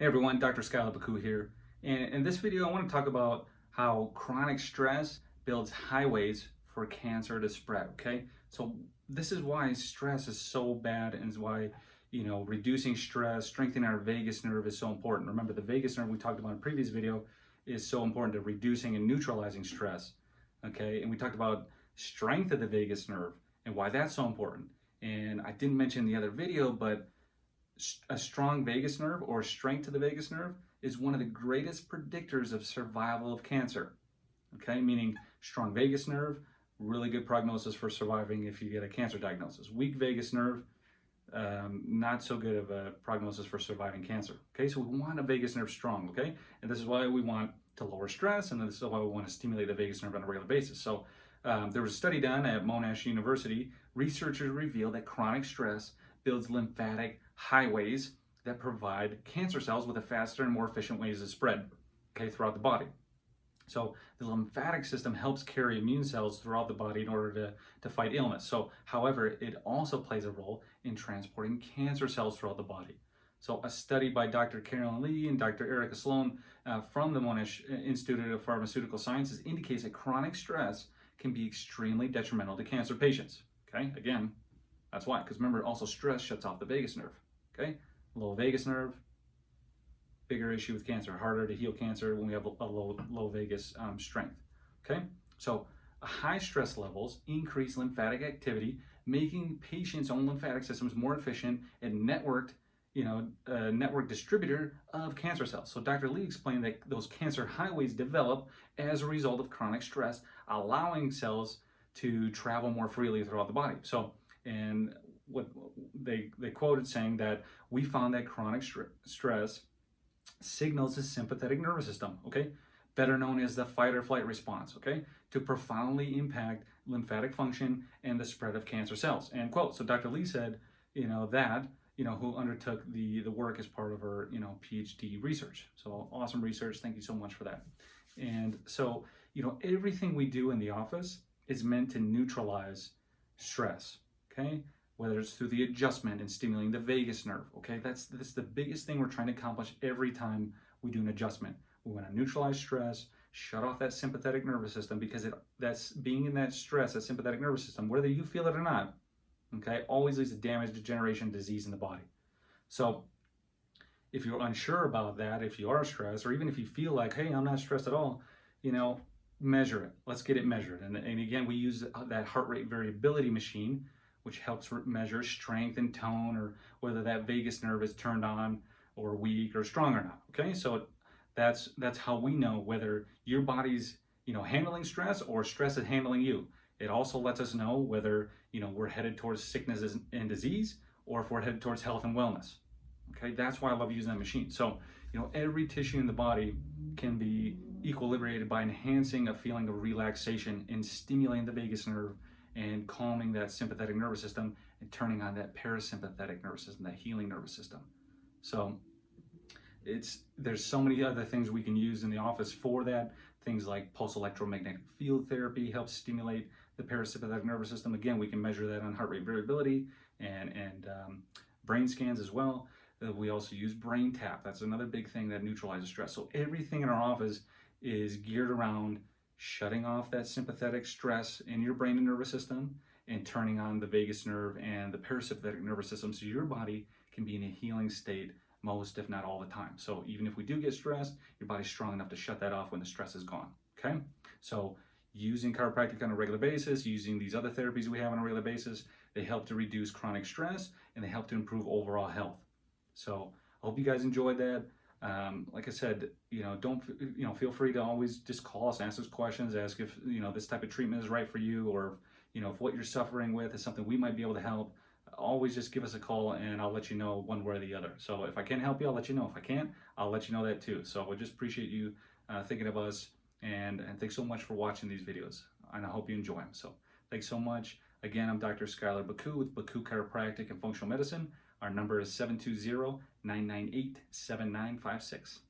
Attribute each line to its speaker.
Speaker 1: Hey everyone, Dr. Skylar Baku here. And in this video, I want to talk about how chronic stress builds highways for cancer to spread, okay? So this is why stress is so bad and is why, reducing stress, strengthening our vagus nerve is so important. Remember, the vagus nerve we talked about in a previous video is so important to reducing and neutralizing stress, okay? And we talked about strength of the vagus nerve and why that's so important. And I didn't mention in the other video, but a strong vagus nerve or strength to the vagus nerve is one of the greatest predictors of survival of cancer. Okay, meaning strong vagus nerve, really good prognosis for surviving if you get a cancer diagnosis. Weak vagus nerve, not so good of a prognosis for surviving cancer. Okay, so we want a vagus nerve strong, okay? And this is why we want to lower stress, and this is why we want to stimulate the vagus nerve on a regular basis. So there was a study done at Monash University. Researchers revealed that chronic stress builds lymphatic highways that provide cancer cells with a faster and more efficient ways to spread, okay, throughout the body. So the lymphatic system helps carry immune cells throughout the body in order to fight illness. So, however, it also plays a role in transporting cancer cells throughout the body. So a study by Dr. Carolyn Lee and Dr. Erica Sloan from the Monash Institute of Pharmaceutical Sciences indicates that chronic stress can be extremely detrimental to cancer patients. Okay, again, that's why, because remember, also stress shuts off the vagus nerve. Okay, low vagus nerve, bigger issue with cancer, harder to heal cancer when we have a low vagus strength. Okay, so high stress levels increase lymphatic activity, making patients' own lymphatic systems more efficient and network distributor of cancer cells. So Dr. Lee explained that those cancer highways develop as a result of chronic stress, allowing cells to travel more freely throughout the body. So, and what they quoted saying that we found that chronic stress signals the sympathetic nervous system, okay, better known as the fight or flight response, okay, to profoundly impact lymphatic function and the spread of cancer cells. And quote, so Dr. Lee said, who undertook the work as part of her, PhD research. So awesome research. Thank you so much for that. And so, everything we do in the office is meant to neutralize stress, okay? Whether it's through the adjustment and stimulating the vagus nerve, okay? That's the biggest thing we're trying to accomplish every time we do an adjustment. We want to neutralize stress, shut off that sympathetic nervous system, because that's being in that stress, that sympathetic nervous system, whether you feel it or not, okay, always leads to damage, degeneration, disease in the body. So if you're unsure about that, if you are stressed, or even if you feel like, hey, I'm not stressed at all, measure it. Let's get it measured. And again, we use that heart rate variability machine, which helps measure strength and tone, or whether that vagus nerve is turned on or weak or strong or not. Okay, so that's how we know whether your body's handling stress or stress is handling you. It also lets us know whether we're headed towards sickness and disease, or if we're headed towards health and wellness. Okay, that's why I love using that machine. So every tissue in the body can be equilibrated by enhancing a feeling of relaxation and stimulating the vagus nerve and calming that sympathetic nervous system and turning on that parasympathetic nervous system, that healing nervous system. So there's so many other things we can use in the office for that. Things like pulse electromagnetic field therapy helps stimulate the parasympathetic nervous system. Again, we can measure that on heart rate variability and brain scans as well. We also use brain tap. That's another big thing that neutralizes stress. So everything in our office is geared around shutting off that sympathetic stress in your brain and nervous system and turning on the vagus nerve and the parasympathetic nervous system, so your body can be in a healing state most, if not all the time. So even if we do get stressed, your body's strong enough to shut that off when the stress is gone, okay? So using chiropractic on a regular basis, using these other therapies we have on a regular basis, they help to reduce chronic stress and they help to improve overall health. So I hope you guys enjoyed that. Like I said, feel free to always just call us, ask us questions, ask if, this type of treatment is right for you, or, if what you're suffering with is something we might be able to help. Always just give us a call and I'll let you know one way or the other. So if I can help you, I'll let you know. If I can't, I'll let you know that too. So I just appreciate you thinking of us, and thanks so much for watching these videos. And I hope you enjoy them. So thanks so much. Again, I'm Dr. Skylar Baku with Baku Chiropractic and Functional Medicine. Our number is 720-998-7956.